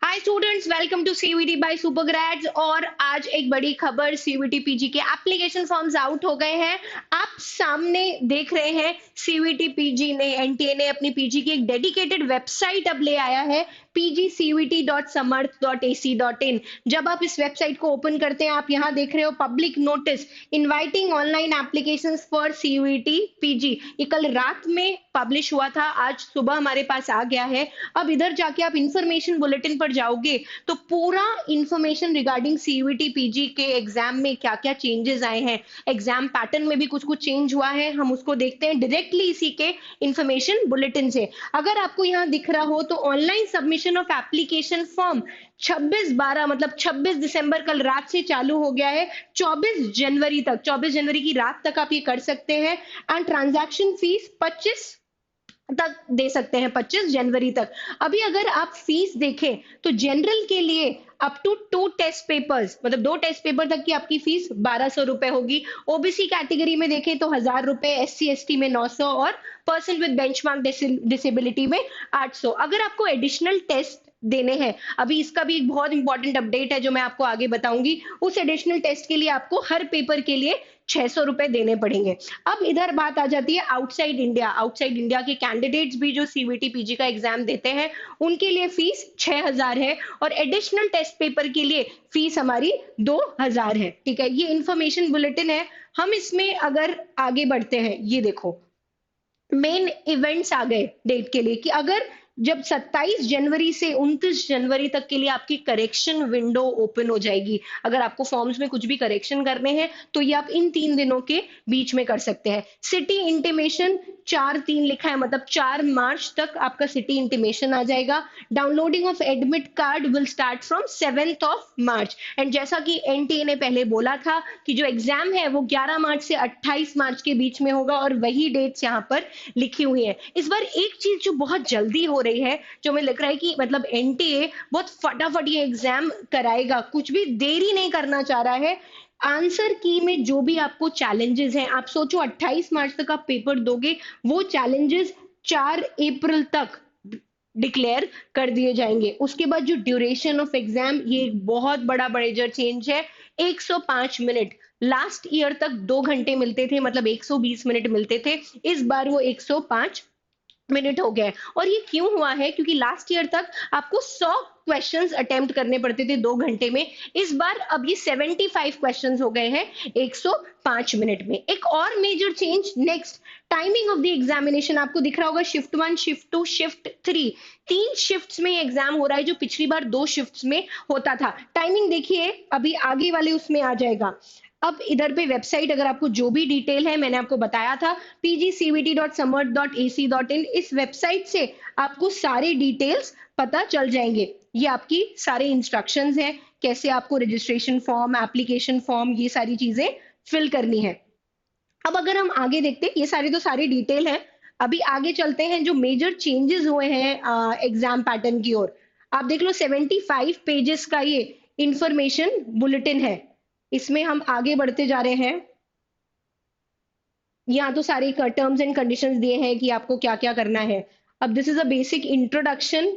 Hi students, welcome to CVT by Supergrades. और आज एक बड़ी खबर, सीवीटी पीजी के एप्लीकेशन फॉर्म्स आउट हो गए हैं। आप सामने देख रहे हैं, सीवीटी पीजी ने, एनटीए ने अपनी पीजी की एक डेडिकेटेड वेबसाइट अब ले आया है, pgcvt.samarth.ac.in। जब आप इस वेबसाइट को ओपन करते हैं, आप यहाँ देख रहे हो public notice inviting online applications for CVT PG. ये कल रात में पब्लिश हुआ था, आज सुबह हमारे पास आ गया है। अब इधर जाके आप इंफॉर्मेशन बुलेटिन पर जाओगे तो पूरा इंफॉर्मेशन रिगार्डिंग सीयूईटी पीजी के एग्जाम में क्या क्या चेंजेस आए हैं, एग्जाम पैटर्न में भी कुछ कुछ चेंज हुआ है, हम उसको देखते हैं डायरेक्टली इसी के इंफॉर्मेशन बुलेटिन से। अगर आपको यहाँ दिख रहा हो तो online submission of application form 26/12 मतलब 26 दिसंबर कल रात से चालू हो गया है। 24 जनवरी की रात तक आप ये कर सकते हैं। एंड ट्रांजैक्शन फीस 25 तक दे सकते हैं, 25 जनवरी तक। अभी अगर आप फीस देखें तो जनरल के लिए अप टू 2 टेस्ट पेपर्स मतलब 2 टेस्ट पेपर तक की आपकी फीस 1200 रुपए होगी। ओबीसी कैटेगरी में देखें तो 1000 रुपए, एससी एसटी में 900 और पर्सन विद बेंचमार्क डिसेबिलिटी में 800। अगर आपको एडिशनल टेस्ट देने हैं, अभी इसका भी एक बहुत इंपॉर्टेंट अपडेट है जो मैं आपको आगे बताऊंगी, उस एडिशनल टेस्ट के लिए आपको हर पेपर के लिए 600 रुपए देने पड़ेंगे। अब इधर बात आ जाती है आउटसाइड इंडिया। आउटसाइड इंडिया के कैंडिडेट्स भी जो सीवीटी पीजी का एग्जाम देते हैं, उनके लिए फीस 6000 है और एडिशनल टेस्ट पेपर के लिए फीस हमारी 2000 है। ठीक है, ये इंफॉर्मेशन बुलेटिन है। हम इसमें अगर आगे बढ़ते हैं, ये देखो मेन इवेंट्स आ गए डेट के लिए कि अगर जब 27 जनवरी से 29 जनवरी तक के लिए आपकी करेक्शन विंडो ओपन हो जाएगी। अगर आपको फॉर्म्स में कुछ भी करेक्शन करने हैं तो ये आप इन 3 दिनों के बीच में कर सकते हैं। सिटी इंटीमेशन 4/3 लिखा है, मतलब 4 मार्च तक आपका सिटी इंटीमेशन आ जाएगा। Downloading of admit card will start from 7th of March. And जैसा कि एनटीए ने पहले बोला था कि जो एग्जाम है वो 11 मार्च से 28 मार्च के बीच में होगा और वही डेट्स यहाँ पर लिखी हुई है। इस बार एक चीज जो बहुत जल्दी हो रही है, जो मुझे लग रहा है कि मतलब एनटीए बहुत फटाफट ये एग्जाम कराएगा, कुछ भी देरी नहीं करना चाह रहा है। आंसर की में जो भी आपको चैलेंजेस हैं, आप सोचो 28 मार्च तक आप पेपर दोगे, वो चैलेंजेस 4 अप्रैल तक डिक्लेयर कर दिए जाएंगे। उसके बाद जो ड्यूरेशन ऑफ एग्जाम, ये एक बहुत बड़ा मेजर चेंज है। 105 मिनट, लास्ट ईयर तक 2 घंटे मिलते थे, मतलब 120 मिनट मिलते थे, इस बार वो 105 मिनट हो गए। और ये क्यों हुआ है, क्योंकि लास्ट ईयर तक आपको 100 क्वेश्चंस अटेम्प्ट करने पड़ते थे 2 घंटे में, इस बार अब ये 75 क्वेश्चंस हो गए हैं 105 मिनट में। एक और major change, next timing of the examination आपको दिख रहा होगा, शिफ्ट 1, शिफ्ट 2, शिफ्ट 3, 3 शिफ्ट्स में एग्जाम हो रहा है, जो पिछली बार 2 शिफ्ट्स में होता था। टाइमिंग देखिए, अभी आगे वाले उसमें आ जाएगा। अब इधर पे वेबसाइट, अगर आपको जो भी डिटेल है, मैंने आपको बताया था pgcvt.samarth.ac.in, इस वेबसाइट से आपको सारे डिटेल्स पता चल जाएंगे। ये आपकी सारे इंस्ट्रक्शंस हैं, कैसे आपको रजिस्ट्रेशन फॉर्म, एप्लीकेशन फॉर्म, ये सारी चीजें फिल करनी है। अब अगर हम आगे देखते हैं, ये सारी तो सारी डिटेल है। अभी आगे चलते हैं, जो मेजर चेंजेस हुए हैं एग्जाम पैटर्न की ओर। आप देख लो 75 पेजेस का ये इंफॉर्मेशन बुलेटिन है। इसमें हम आगे बढ़ते जा रहे हैं। यहाँ तो सारे टर्म्स एंड कंडीशंस दिए हैं कि आपको क्या क्या करना है। अब this is a basic introduction.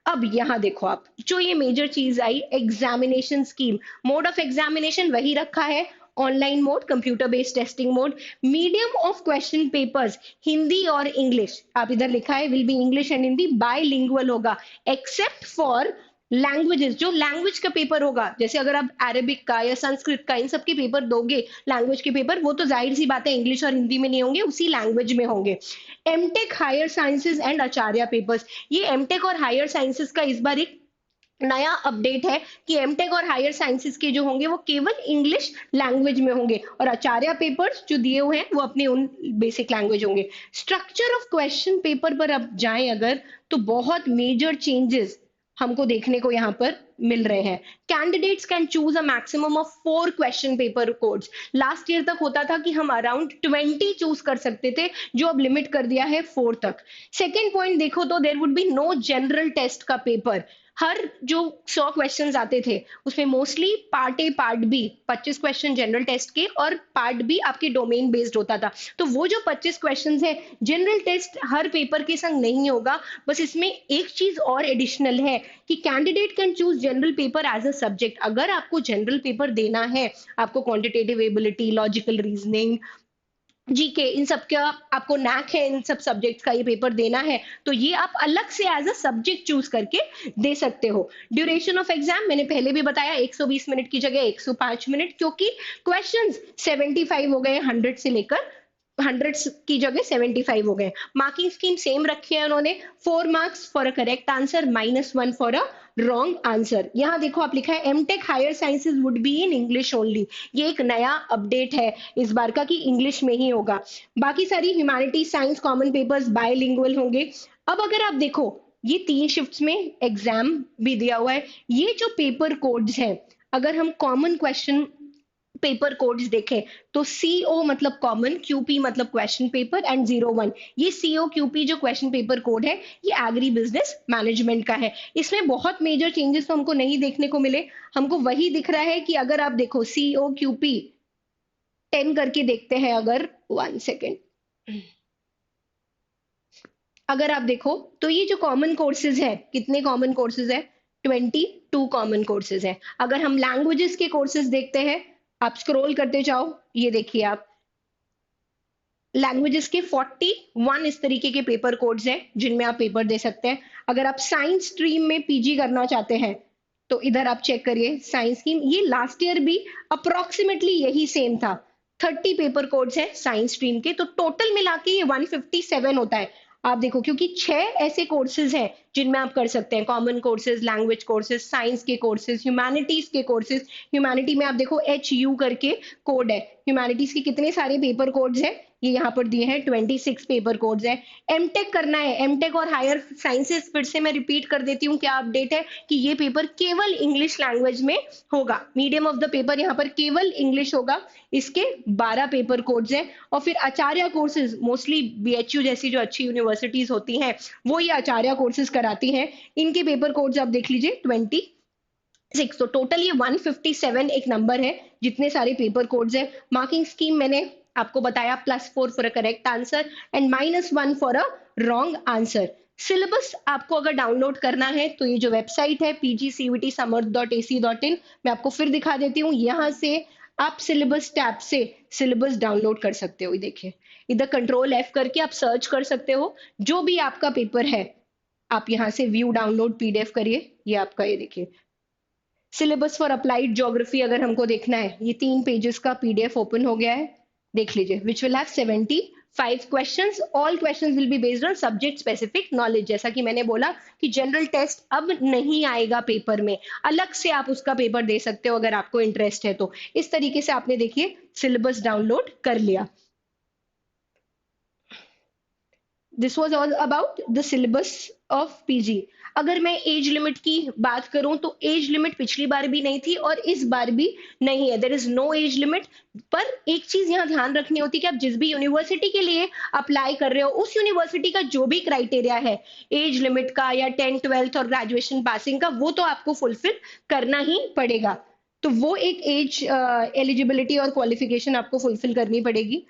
अब यहाँ देखो, आप जो ये मेजर चीज आई, examination scheme, mode of examination वही रखा है, online mode, computer based testing mode. Medium of question papers Hindi और इंग्लिश, आप इधर लिखा है will be English and Hindi, bilingual होगा, एक्सेप्ट फॉर लैंग्वेजेस। जो लैंग्वेज का पेपर होगा, जैसे अगर आप अरेबिक का या संस्कृत का इन सब के पेपर दोगे, लैंग्वेज के पेपर, वो तो जाहिर सी बात है इंग्लिश और हिंदी में नहीं होंगे, उसी लैंग्वेज में होंगे। MTech higher sciences and Acharya papers, ये एमटेक और हायर साइंसेज का इस बार एक नया अपडेट है कि एमटेक और हायर साइंसेज के जो होंगे वो केवल इंग्लिश लैंग्वेज में होंगे, और आचार्य पेपर्स जो दिए हुए हैं वो अपने उन बेसिक लैंग्वेज होंगे। स्ट्रक्चर ऑफ क्वेश्चन पेपर पर अब जाएं अगर, तो बहुत मेजर चेंजेस हमको देखने को यहाँ पर मिल रहे हैं। Candidates can choose a maximum of 4 question paper codes. Last year तक होता था कि हम अराउंड 20 चूज कर सकते थे, जो अब लिमिट कर दिया है 4 तक। सेकेंड पॉइंट देखो तो there would be no general test का पेपर। हर जो 100 क्वेश्चंस आते थे उसमें mostly part A part B 25 question general test के और पार्ट बी आपके डोमेन बेस्ड होता था। तो वो जो 25 क्वेश्चंस है जनरल टेस्ट हर पेपर के संग नहीं होगा। बस इसमें एक चीज और एडिशनल है कि candidate can choose general paper as a subject. अगर आपको जनरल पेपर देना है, आपको quantitative ability, logical reasoning, GK, इन सब का आपको नैक है, इन सब सब्जेक्ट्स का ये पेपर देना है, तो ये आप अलग से एज अ सब्जेक्ट चूज करके दे सकते हो। ड्यूरेशन ऑफ एग्जाम मैंने पहले भी बताया 120 मिनट की जगह 105 मिनट, क्योंकि क्वेश्चंस 75 हो गए 100 से लेकर 100 की जगह 75 हो गए। मार्किंग स्कीम सेम रखी है उन्होंने, 4 marks for a correct answer, -1 for a wrong answer. यहाँ देखो आप लिखा है MTech higher sciences would be in English only. ये एक नया अपडेट है इस बार का कि इंग्लिश में ही होगा। बाकी सारी humanity, science, common papers bilingual होंगे। अब अगर आप देखो ये 3 शिफ्ट्स में एग्जाम भी दिया हुआ है। ये जो पेपर कोड्स हैं, अगर हम कॉमन क्वेश्चन पेपर कोड्स देखें तो सीओ मतलब कॉमन, क्यूपी मतलब क्वेश्चन पेपर एंड 01, ये सीओ क्यूपी जो क्वेश्चन पेपर कोड है ये एग्री बिजनेस मैनेजमेंट का है। इसमें बहुत मेजर चेंजेस तो हमको नहीं देखने को मिले। हमको वही दिख रहा है कि अगर आप देखो सीओ क्यूपी 10 करके देखते हैं, अगर 1 सेकेंड, अगर आप देखो तो ये जो कॉमन कोर्सेज है, कितने कॉमन कोर्सेज है, 22 कॉमन कोर्सेज है। अगर हम लैंग्वेजेस के कोर्सेज देखते हैं, आप स्क्रॉल करते जाओ, ये देखिए आप लैंग्वेजेस के 41 इस तरीके के पेपर कोड्स हैं जिनमें आप पेपर दे सकते हैं। अगर आप साइंस स्ट्रीम में पीजी करना चाहते हैं तो इधर आप चेक करिए साइंस की, ये लास्ट ईयर भी अप्रोक्सीमेटली यही सेम था। 30 पेपर कोड्स हैं साइंस स्ट्रीम के, तो टोटल मिला के ये 157 होता है। आप देखो क्योंकि 6 ऐसे कोर्सेज हैं जिनमें आप कर सकते हैं, common courses, language courses, science के कोर्सेज, ह्यूमैनिटीज के कोर्सेज। ह्यूमैनिटी में आप देखो HU करके कोड है। ह्यूमैनिटीज के कितने सारे पेपर कोड्स हैं ये यहाँ पर दिए हैं, 26 पेपर कोड्स हैं। एमटेक करना है, एमटेक और हायर साइंसेस, फिर से मैं रिपीट कर देती हूँ क्या अपडेट है कि ये पेपर केवल इंग्लिश लैंग्वेज में होगा। मीडियम ऑफ द पेपर यहाँ पर केवल इंग्लिश होगा। इसके 12 पेपर कोड्स हैं। और फिर आचार्य कोर्सेज, मोस्टली बीएचयू जैसी जो अच्छी यूनिवर्सिटीज होती हैं वो ये आचार्य कोर्सेज कराती हैं। इनके पेपर कोड्स आप देख लीजिए 26। तो टोटल ये 157 एक नंबर है जितने सारे पेपर कोड्स हैं। मार्किंग स्कीम मैंने आपको बताया, +4 for a correct answer and -1 for a wrong answer. Syllabus आपको अगर डाउनलोड करना है तो ये जो वेबसाइट है pgcvtsamarth.ac.in, मैं आपको फिर दिखा देती हूँ। यहाँ से आप सिलेबस टैब से सिलेबस डाउनलोड कर सकते हो। ये देखिए इधर Ctrl+F करके आप सर्च कर सकते हो जो भी आपका पेपर है। आप यहाँ से व्यू डाउनलोड PDF करिए। ये आपका, ये देखिए सिलेबस फॉर अप्लाइड ज्योग्राफी अगर हमको देखना है, ये 3 पेजेस का PDF ओपन हो गया है, देख लीजिए। Which will have 75 questions, all questions will be based on subject specific knowledge. जैसा कि मैंने बोला कि जनरल टेस्ट अब नहीं आएगा पेपर में, अलग से आप उसका पेपर दे सकते हो अगर आपको इंटरेस्ट है तो। इस तरीके से आपने देखिए सिलेबस डाउनलोड कर लिया। This was all about the syllabus of PG. अगर मैं एज लिमिट की बात करूं तो एज लिमिट पिछली बार भी नहीं थी और इस बार भी नहीं है। There is no age limit. पर एक चीज यहाँ ध्यान रखनी होती है कि आप जिस भी यूनिवर्सिटी के लिए अप्लाई कर रहे हो उस यूनिवर्सिटी का जो भी क्राइटेरिया है एज लिमिट का या 10th 12th और ग्रेजुएशन पासिंग का, वो तो आपको फुलफिल करना ही पड़ेगा। तो वो एक एज एलिजिबिलिटी और क्वालिफिकेशन आपको फुलफिल करनी पड़ेगी।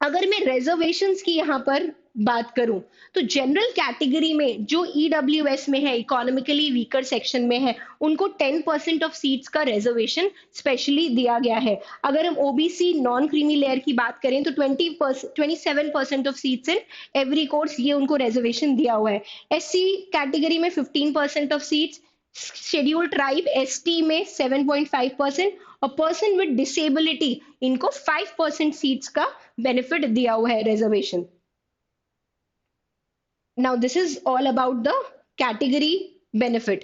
अगर मैं रिजर्वेशंस की यहाँ पर बात करूं तो जनरल कैटेगरी में जो ईडब्ल्यूएस में है, इकोनॉमिकली वीकर सेक्शन में है, उनको 10% ऑफ सीट्स का रिजर्वेशन स्पेशली दिया गया है। अगर हम ओबीसी नॉन क्रीमी लेयर की बात करें तो 27% of seats in every course, ये उनको रिजर्वेशन दिया हुआ है। एससी कैटेगरी में 15% of seats, schedule tribe ST में 7.5% और पर्सन विद डिसेबिलिटी इनको 5% सीट्स का बेनिफिट दिया हुआ है reservation. Now this is all about the category benefit.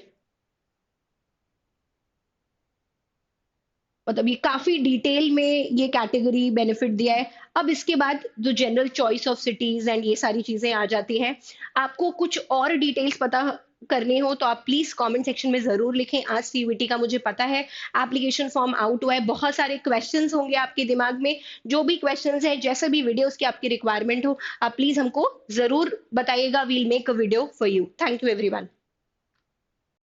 मतलब ये काफी डिटेल में ये कैटेगरी बेनिफिट दिया है। अब इसके बाद जो general choice of cities and ये सारी चीजें आ जाती हैं। आपको कुछ और डिटेल्स पता करनी हो तो आप प्लीज कमेंट सेक्शन में जरूर लिखें। आज सीयूईटी का मुझे पता है एप्लीकेशन फॉर्म आउट हुआ है, बहुत सारे क्वेश्चंस होंगे आपके दिमाग में। जो भी क्वेश्चंस है, जैसे भी वीडियोस की आपकी रिक्वायरमेंट हो, आप प्लीज हमको जरूर बताइएगा। We'll make a video for you. Thank you everyone.